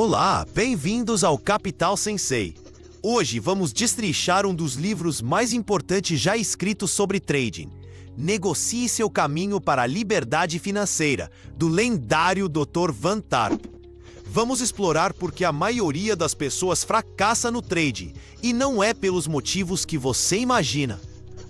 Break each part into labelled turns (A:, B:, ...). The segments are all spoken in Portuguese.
A: Olá, bem-vindos ao Capital Sensei. Hoje vamos destrinchar um dos livros mais importantes já escritos sobre trading. Negocie seu caminho para a liberdade financeira, do lendário Dr. Van Tarp. Vamos explorar por que a maioria das pessoas fracassa no trading, e não é pelos motivos que você imagina.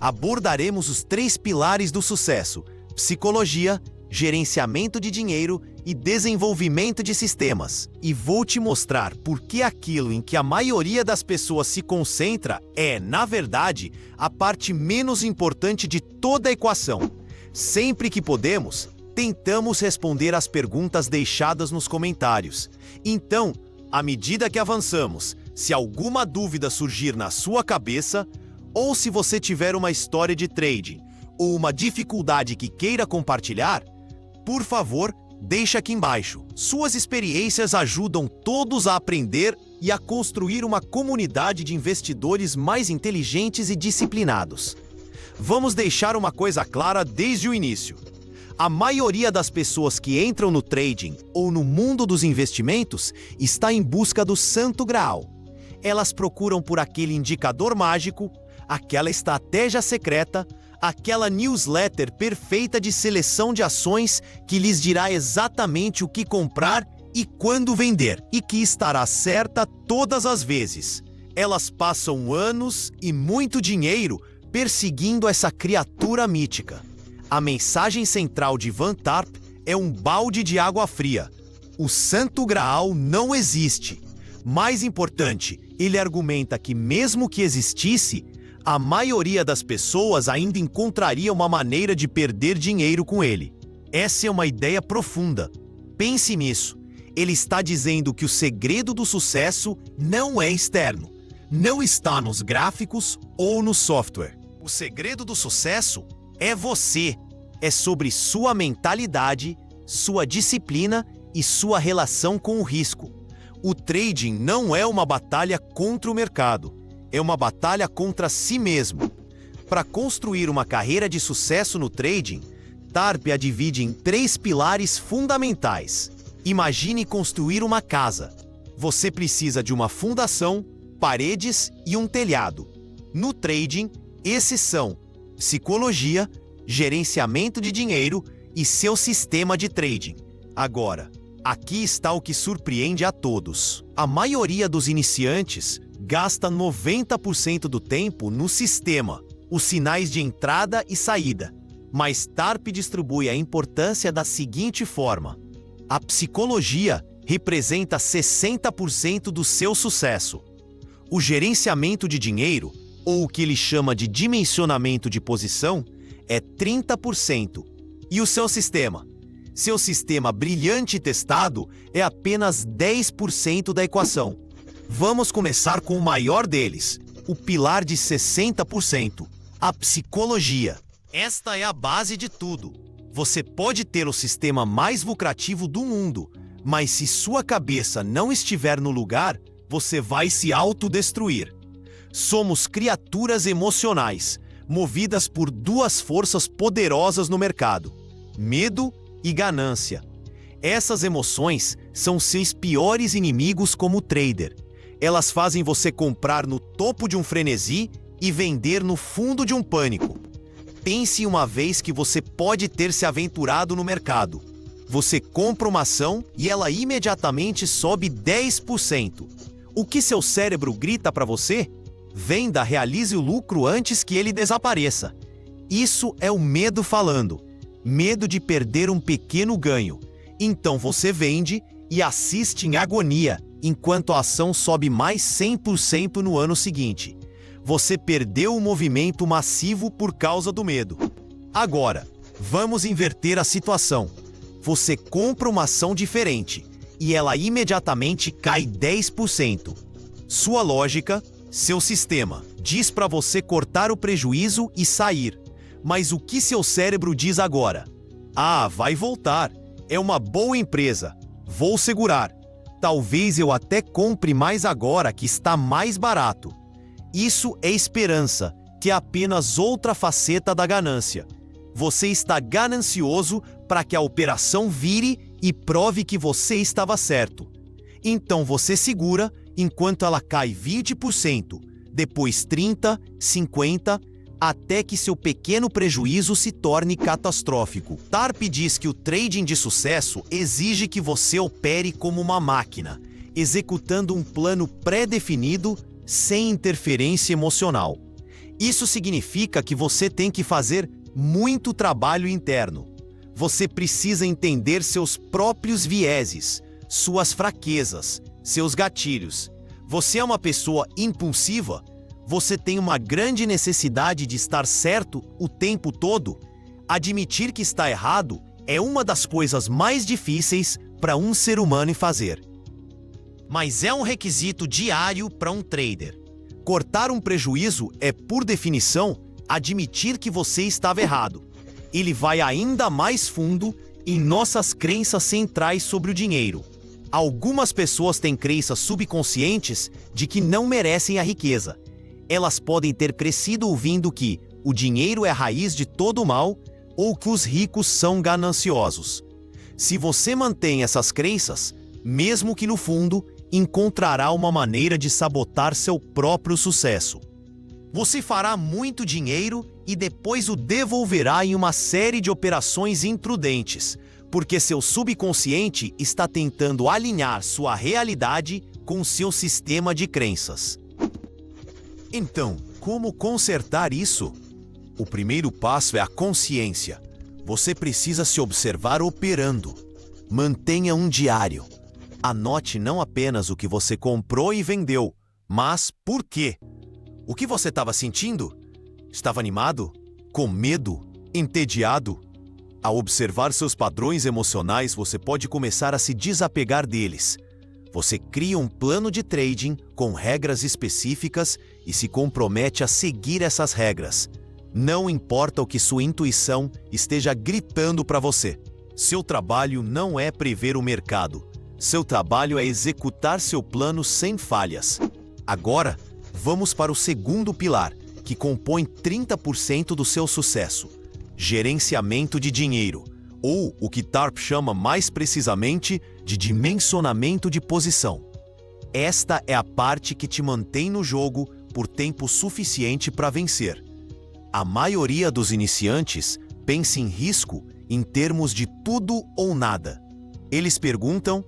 A: Abordaremos os 3 pilares do sucesso: psicologia, gerenciamento de dinheiro e desenvolvimento de sistemas. E vou te mostrar por que aquilo em que a maioria das pessoas se concentra é, na verdade, a parte menos importante de toda a equação. Sempre que podemos, tentamos responder às perguntas deixadas nos comentários. Então, à medida que avançamos, se alguma dúvida surgir na sua cabeça, ou se você tiver uma história de trading ou uma dificuldade que queira compartilhar, por favor, deixe aqui embaixo. Suas experiências ajudam todos a aprender e a construir uma comunidade de investidores mais inteligentes e disciplinados. Vamos deixar uma coisa clara desde o início. A maioria das pessoas que entram no trading ou no mundo dos investimentos está em busca do Santo Graal. Elas procuram por aquele indicador mágico, aquela estratégia secreta, aquela newsletter perfeita de seleção de ações que lhes dirá exatamente o que comprar e quando vender, e que estará certa todas as vezes. Elas passam anos e muito dinheiro perseguindo essa criatura mítica. A mensagem central de Van Tarp é um balde de água fria. O Santo Graal não existe. Mais importante, ele argumenta que mesmo que existisse, a maioria das pessoas ainda encontraria uma maneira de perder dinheiro com ele. Essa é uma ideia profunda. Pense nisso. Ele está dizendo que o segredo do sucesso não é externo. Não está nos gráficos ou no software. O segredo do sucesso é você. É sobre sua mentalidade, sua disciplina e sua relação com o risco. O trading não é uma batalha contra o mercado. É uma batalha contra si mesmo. Para construir uma carreira de sucesso no trading, Tarp a divide em 3 pilares fundamentais. Imagine construir uma casa. Você precisa de uma fundação, paredes e um telhado. No trading, esses são psicologia, gerenciamento de dinheiro e seu sistema de trading. Agora, aqui está o que surpreende a todos. A maioria dos iniciantes gasta 90% do tempo no sistema, os sinais de entrada e saída. Mas Tarp distribui a importância da seguinte forma: a psicologia representa 60% do seu sucesso. O gerenciamento de dinheiro, ou o que ele chama de dimensionamento de posição, é 30%. E o seu sistema? Seu sistema brilhante e testado é apenas 10% da equação. Vamos começar com o maior deles, o pilar de 60%, a psicologia. Esta é a base de tudo. Você pode ter o sistema mais lucrativo do mundo, mas se sua cabeça não estiver no lugar, você vai se autodestruir. Somos criaturas emocionais, movidas por 2 forças poderosas no mercado: medo e ganância. Essas emoções são seus piores inimigos como trader. Elas fazem você comprar no topo de um frenesi e vender no fundo de um pânico. Pense uma vez que você pode ter se aventurado no mercado. Você compra uma ação e ela imediatamente sobe 10%. O que seu cérebro grita para você? Venda, realize o lucro antes que ele desapareça. Isso é o medo falando. Medo de perder um pequeno ganho. Então você vende e assiste em agonia, enquanto a ação sobe mais 100% no ano seguinte. Você perdeu o movimento massivo por causa do medo. Agora, vamos inverter a situação. Você compra uma ação diferente e ela imediatamente cai 10%. Sua lógica, seu sistema, diz para você cortar o prejuízo e sair. Mas o que seu cérebro diz agora? Ah, vai voltar. É uma boa empresa. Vou segurar. Talvez eu até compre mais agora que está mais barato. Isso é esperança, que é apenas outra faceta da ganância. Você está ganancioso para que a operação vire e prove que você estava certo. Então você segura enquanto ela cai 20%, depois 30%, 50%, até que seu pequeno prejuízo se torne catastrófico. TARP diz que o trading de sucesso exige que você opere como uma máquina, executando um plano pré-definido sem interferência emocional. Isso significa que você tem que fazer muito trabalho interno. Você precisa entender seus próprios vieses, suas fraquezas, seus gatilhos. Você é uma pessoa impulsiva? Você tem uma grande necessidade de estar certo o tempo todo? Admitir que está errado é uma das coisas mais difíceis para um ser humano fazer. Mas é um requisito diário para um trader. Cortar um prejuízo é, por definição, admitir que você estava errado. Ele vai ainda mais fundo em nossas crenças centrais sobre o dinheiro. Algumas pessoas têm crenças subconscientes de que não merecem a riqueza. Elas podem ter crescido ouvindo que o dinheiro é a raiz de todo o mal ou que os ricos são gananciosos. Se você mantém essas crenças, mesmo que no fundo, encontrará uma maneira de sabotar seu próprio sucesso. Você fará muito dinheiro e depois o devolverá em uma série de operações imprudentes, porque seu subconsciente está tentando alinhar sua realidade com seu sistema de crenças. Então, como consertar isso? O primeiro passo é a consciência. Você precisa se observar operando. Mantenha um diário. Anote não apenas o que você comprou e vendeu, mas por quê. O que você estava sentindo? Estava animado? Com medo? Entediado? Ao observar seus padrões emocionais, você pode começar a se desapegar deles. Você cria um plano de trading com regras específicas e se compromete a seguir essas regras. Não importa o que sua intuição esteja gritando para você. Seu trabalho não é prever o mercado. Seu trabalho é executar seu plano sem falhas. Agora, vamos para o segundo pilar, que compõe 30% do seu sucesso: gerenciamento de dinheiro, ou o que TARP chama mais precisamente de dimensionamento de posição. Esta é a parte que te mantém no jogo por tempo suficiente para vencer. A maioria dos iniciantes pensa em risco em termos de tudo ou nada. Eles perguntam: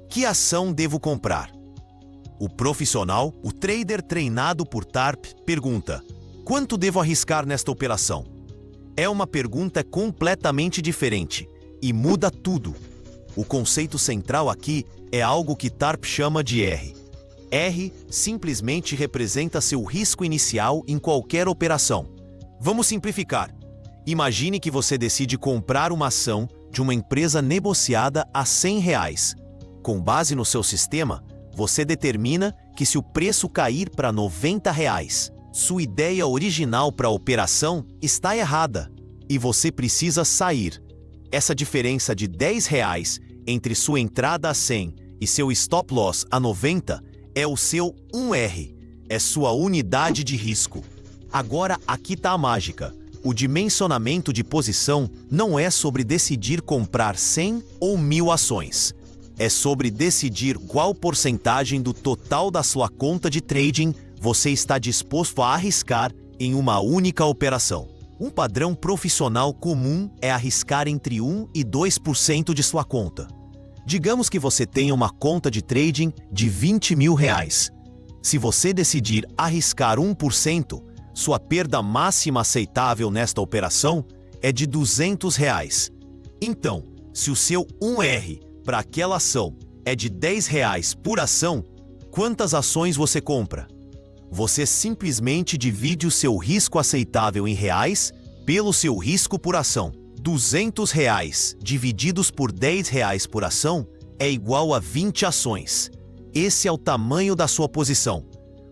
A: que ação devo comprar? O profissional, o trader treinado por TARP, pergunta: quanto devo arriscar nesta operação? É uma pergunta completamente diferente e muda tudo. O conceito central aqui é algo que TARP chama de R. R simplesmente representa seu risco inicial em qualquer operação. Vamos simplificar. Imagine que você decide comprar uma ação de uma empresa negociada a R$100. Com base no seu sistema, você determina que se o preço cair para R$90, sua ideia original para a operação está errada e você precisa sair. Essa diferença de R$10 entre sua entrada a 100 e seu stop loss a 90 é o seu 1R, é sua unidade de risco. Agora aqui está a mágica. O dimensionamento de posição não é sobre decidir comprar 100 ou 1000 ações. É sobre decidir qual porcentagem do total da sua conta de trading você está disposto a arriscar em uma única operação. Um padrão profissional comum é arriscar entre 1 e 2% de sua conta. Digamos que você tenha uma conta de trading de R$20.000. Se você decidir arriscar 1%, sua perda máxima aceitável nesta operação é de R$200. Então, se o seu 1R para aquela ação é de R$10 por ação, quantas ações você compra? Você simplesmente divide o seu risco aceitável em reais pelo seu risco por ação. R$200 divididos por R$10 por ação é igual a 20 ações. Esse é o tamanho da sua posição.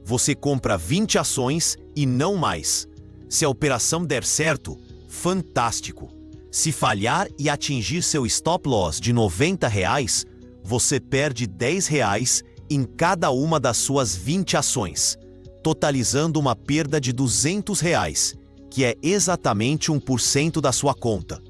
A: Você compra 20 ações e não mais. Se a operação der certo, fantástico. Se falhar e atingir seu stop loss de R$90, você perde R$10 em cada uma das suas 20 ações, totalizando uma perda de R$200, que é exatamente 1% da sua conta.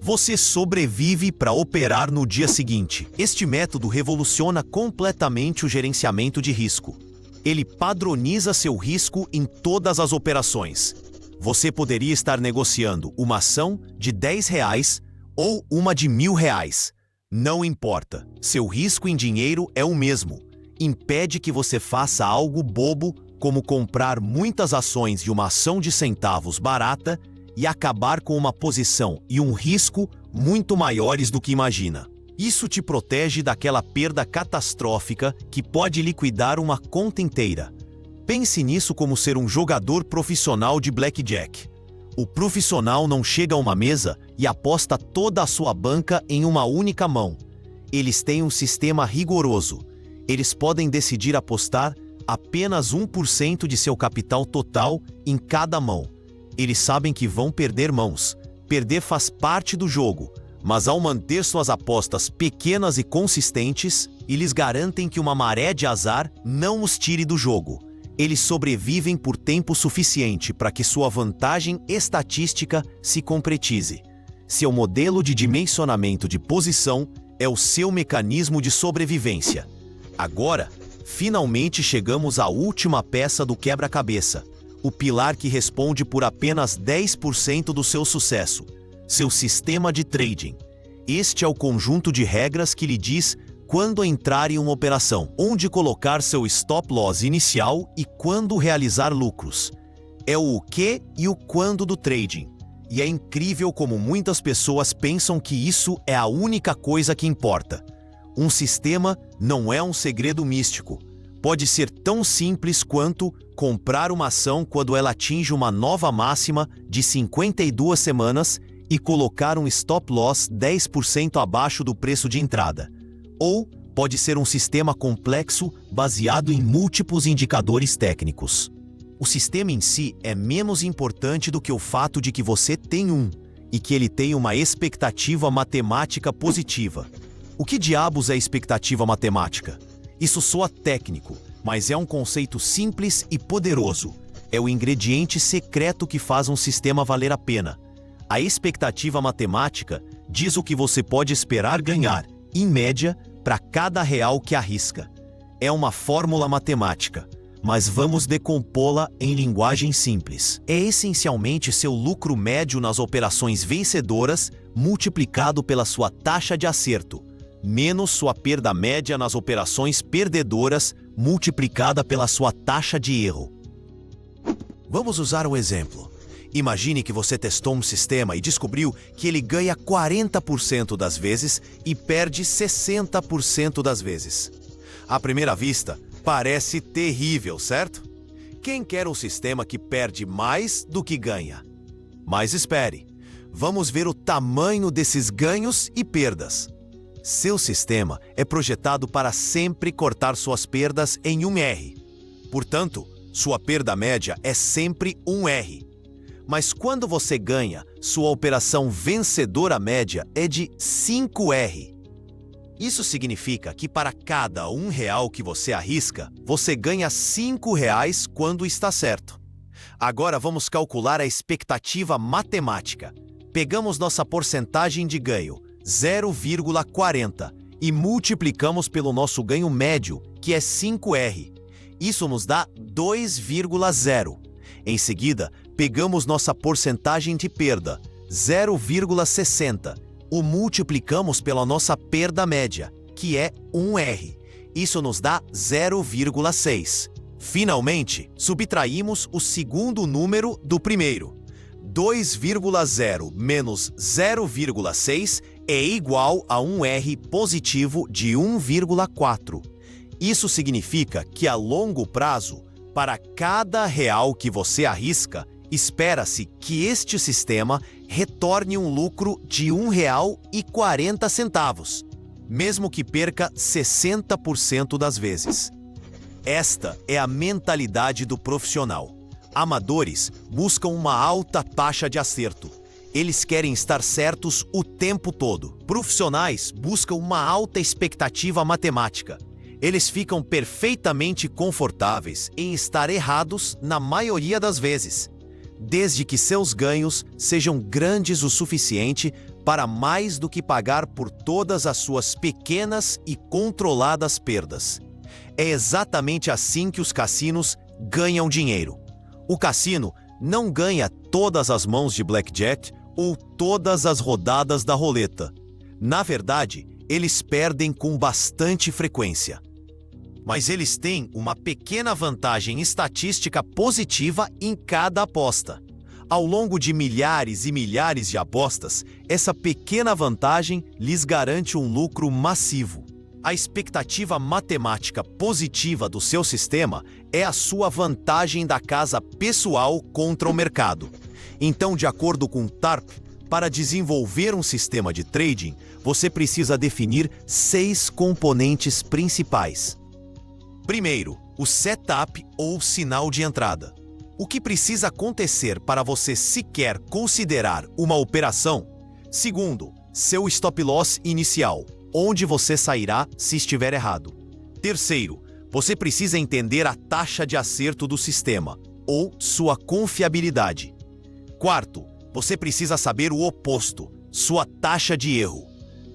A: Você sobrevive para operar no dia seguinte. Este método revoluciona completamente o gerenciamento de risco. Ele padroniza seu risco em todas as operações. Você poderia estar negociando uma ação de R$ 10 ou uma de R$ 1.000. Não importa, seu risco em dinheiro é o mesmo. Impede que você faça algo bobo, como comprar muitas ações de uma ação de centavos barata e acabar com uma posição e um risco muito maiores do que imagina. Isso te protege daquela perda catastrófica que pode liquidar uma conta inteira. Pense nisso como ser um jogador profissional de blackjack. O profissional não chega a uma mesa e aposta toda a sua banca em uma única mão. Eles têm um sistema rigoroso. Eles podem decidir apostar apenas 1% de seu capital total em cada mão. Eles sabem que vão perder mãos. Perder faz parte do jogo, mas ao manter suas apostas pequenas e consistentes, eles garantem que uma maré de azar não os tire do jogo. Eles sobrevivem por tempo suficiente para que sua vantagem estatística se concretize. Seu modelo de dimensionamento de posição é o seu mecanismo de sobrevivência. Agora, finalmente chegamos à última peça do quebra-cabeça. O pilar que responde por apenas 10% do seu sucesso, seu sistema de trading. Este é o conjunto de regras que lhe diz quando entrar em uma operação, onde colocar seu stop loss inicial e quando realizar lucros. É o que e o quando do trading. E é incrível como muitas pessoas pensam que isso é a única coisa que importa. Um sistema não é um segredo místico. Pode ser tão simples quanto comprar uma ação quando ela atinge uma nova máxima de 52 semanas e colocar um stop loss 10% abaixo do preço de entrada. Ou pode ser um sistema complexo baseado em múltiplos indicadores técnicos. O sistema em si é menos importante do que o fato de que você tem um e que ele tem uma expectativa matemática positiva. O que diabos é expectativa matemática? Isso soa técnico, mas é um conceito simples e poderoso. É o ingrediente secreto que faz um sistema valer a pena. A expectativa matemática diz o que você pode esperar ganhar, em média, para cada real que arrisca. É uma fórmula matemática, mas vamos decompô-la em linguagem simples. É essencialmente seu lucro médio nas operações vencedoras multiplicado pela sua taxa de acerto, menos sua perda média nas operações perdedoras, multiplicada pela sua taxa de erro. Vamos usar um exemplo. Imagine que você testou um sistema e descobriu que ele ganha 40% das vezes e perde 60% das vezes. À primeira vista, parece terrível, certo? Quem quer um sistema que perde mais do que ganha? Mas espere, vamos ver o tamanho desses ganhos e perdas. Seu sistema é projetado para sempre cortar suas perdas em 1R. Portanto, sua perda média é sempre 1R. Mas quando você ganha, sua operação vencedora média é de 5R. Isso significa que para cada R$ 1 que você arrisca, você ganha R$ 5 quando está certo. Agora vamos calcular a expectativa matemática. Pegamos nossa porcentagem de ganho, 0,40, e multiplicamos pelo nosso ganho médio, que é 5R. Isso nos dá 2,0. Em seguida, pegamos nossa porcentagem de perda, 0,60, o multiplicamos pela nossa perda média, que é 1R. Isso nos dá 0,6. Finalmente, subtraímos o segundo número do primeiro. 2,0 menos 0,6 é igual a 1R positivo de 1,4. Isso significa que a longo prazo, para cada real que você arrisca, espera-se que este sistema retorne um lucro de R$ 1,40, mesmo que perca 60% das vezes. Esta é a mentalidade do profissional. Amadores buscam uma alta taxa de acerto. Eles querem estar certos o tempo todo. Profissionais buscam uma alta expectativa matemática. Eles ficam perfeitamente confortáveis em estar errados na maioria das vezes, desde que seus ganhos sejam grandes o suficiente para mais do que pagar por todas as suas pequenas e controladas perdas. É exatamente assim que os cassinos ganham dinheiro. O cassino não ganha todas as mãos de blackjack ou todas as rodadas da roleta. Na verdade, eles perdem com bastante frequência. Mas eles têm uma pequena vantagem estatística positiva em cada aposta. Ao longo de milhares e milhares de apostas, essa pequena vantagem lhes garante um lucro massivo. A expectativa matemática positiva do seu sistema é a sua vantagem da casa pessoal contra o mercado. Então, de acordo com TARP, para desenvolver um sistema de trading, você precisa definir 6 componentes principais. Primeiro, o setup ou sinal de entrada. O que precisa acontecer para você sequer considerar uma operação? Segundo, seu stop loss inicial, onde você sairá se estiver errado. Terceiro, você precisa entender a taxa de acerto do sistema, ou sua confiabilidade. Quarto, você precisa saber o oposto, sua taxa de erro.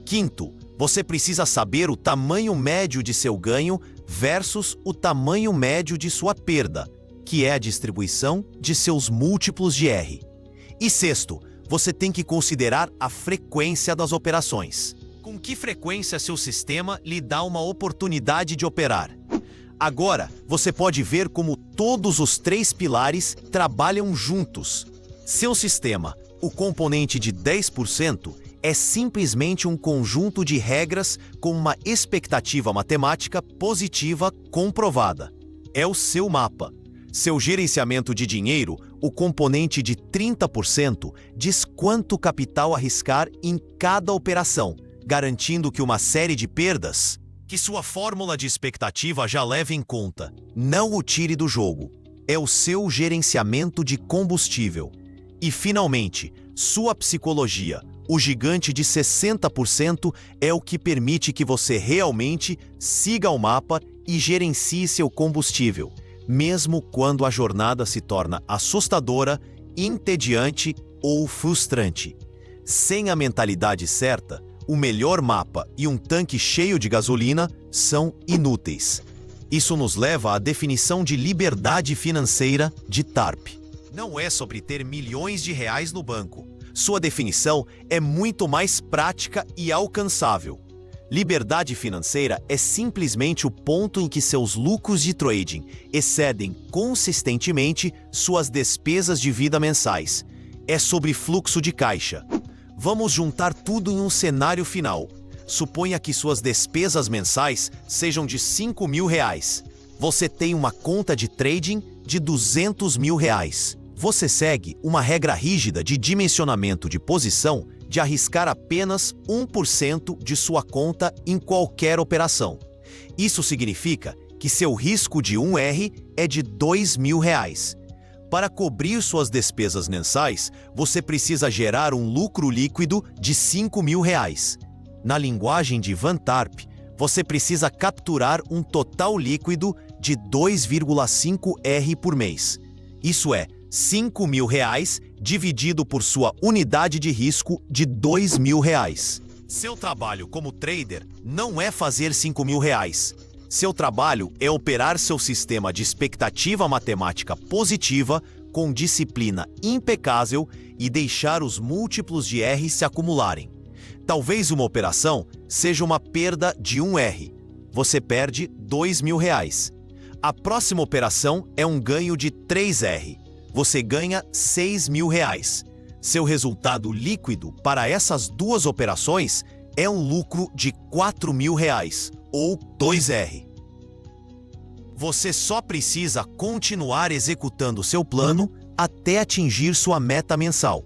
A: Quinto, você precisa saber o tamanho médio de seu ganho versus o tamanho médio de sua perda, que é a distribuição de seus múltiplos de R. E sexto, você tem que considerar a frequência das operações. Com que frequência seu sistema lhe dá uma oportunidade de operar? Agora, você pode ver como todos os 3 pilares trabalham juntos. Seu sistema, o componente de 10%, é simplesmente um conjunto de regras com uma expectativa matemática positiva comprovada. É o seu mapa. Seu gerenciamento de dinheiro, o componente de 30%, diz quanto capital arriscar em cada operação, garantindo que uma série de perdas, que sua fórmula de expectativa já leva em conta, não o tire do jogo. É o seu gerenciamento de combustível. E, finalmente, sua psicologia, o gigante de 60%, é o que permite que você realmente siga o mapa e gerencie seu combustível, mesmo quando a jornada se torna assustadora, entediante ou frustrante. Sem a mentalidade certa, o melhor mapa e um tanque cheio de gasolina são inúteis. Isso nos leva à definição de liberdade financeira de TARP. Não é sobre ter milhões de reais no banco. Sua definição é muito mais prática e alcançável. Liberdade financeira é simplesmente o ponto em que seus lucros de trading excedem consistentemente suas despesas de vida mensais. É sobre fluxo de caixa. Vamos juntar tudo em um cenário final. Suponha que suas despesas mensais sejam de R$5.000. Você tem uma conta de trading de R$200.000. Você segue uma regra rígida de dimensionamento de posição de arriscar apenas 1% de sua conta em qualquer operação. Isso significa que seu risco de 1R é de R$2.000. Para cobrir suas despesas mensais, você precisa gerar um lucro líquido de R$5.000. Na linguagem de Van Tarp, você precisa capturar um total líquido de 2,5R por mês. Isso é R$5.000 dividido por sua unidade de risco de R$2.000. Seu trabalho como trader não é fazer R$5.000. Seu trabalho é operar seu sistema de expectativa matemática positiva com disciplina impecável e deixar os múltiplos de R se acumularem. Talvez uma operação seja uma perda de 1R. Você perde R$2.000. A próxima operação é um ganho de 3R. Você ganha R$6.000. Seu resultado líquido para essas duas operações é um lucro de R$4.000, ou 2R. Você só precisa continuar executando seu plano até atingir sua meta mensal.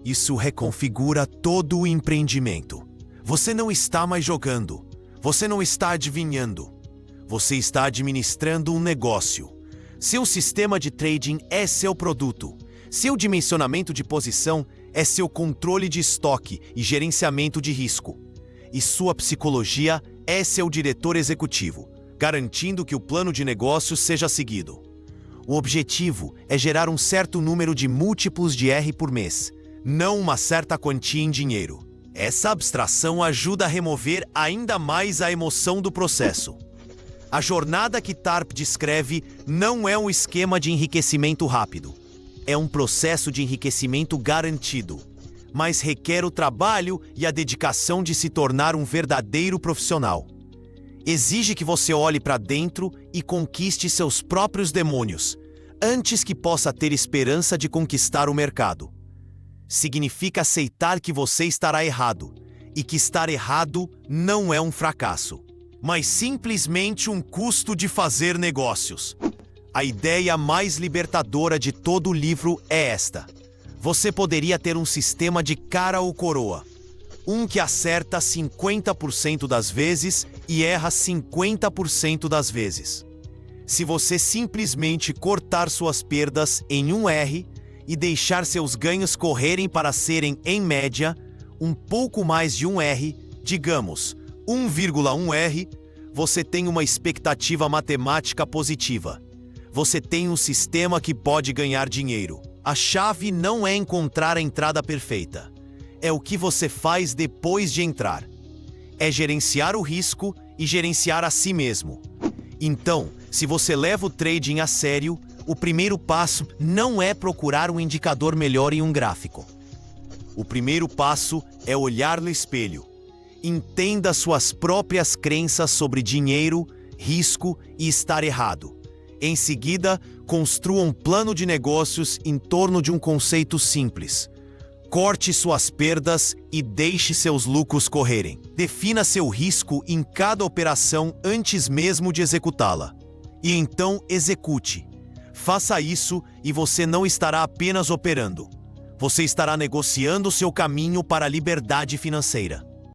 A: Isso reconfigura todo o empreendimento. Você não está mais jogando. Você não está adivinhando. Você está administrando um negócio. Seu sistema de trading é seu produto. Seu dimensionamento de posição é seu controle de estoque e gerenciamento de risco. E sua psicologia é seu diretor executivo, garantindo que o plano de negócio seja seguido. O objetivo é gerar um certo número de múltiplos de R por mês, não uma certa quantia em dinheiro. Essa abstração ajuda a remover ainda mais a emoção do processo. A jornada que TARP descreve não é um esquema de enriquecimento rápido. É um processo de enriquecimento garantido, mas requer o trabalho e a dedicação de se tornar um verdadeiro profissional. Exige que você olhe para dentro e conquiste seus próprios demônios, antes que possa ter esperança de conquistar o mercado. Significa aceitar que você estará errado, e que estar errado não é um fracasso, mas simplesmente um custo de fazer negócios. A ideia mais libertadora de todo o livro é esta: você poderia ter um sistema de cara ou coroa, um que acerta 50% das vezes e erra 50% das vezes. Se você simplesmente cortar suas perdas em um R e deixar seus ganhos correrem para serem, em média, um pouco mais de um R, digamos, 1,1 R, você tem uma expectativa matemática positiva. Você tem um sistema que pode ganhar dinheiro. A chave não é encontrar a entrada perfeita. É o que você faz depois de entrar. É gerenciar o risco e gerenciar a si mesmo. Então, se você leva o trading a sério, o primeiro passo não é procurar um indicador melhor em um gráfico. O primeiro passo é olhar no espelho. Entenda suas próprias crenças sobre dinheiro, risco e estar errado. Em seguida, construa um plano de negócios em torno de um conceito simples. Corte suas perdas e deixe seus lucros correrem. Defina seu risco em cada operação antes mesmo de executá-la. E então execute. Faça isso e você não estará apenas operando. Você estará negociando seu caminho para a liberdade financeira.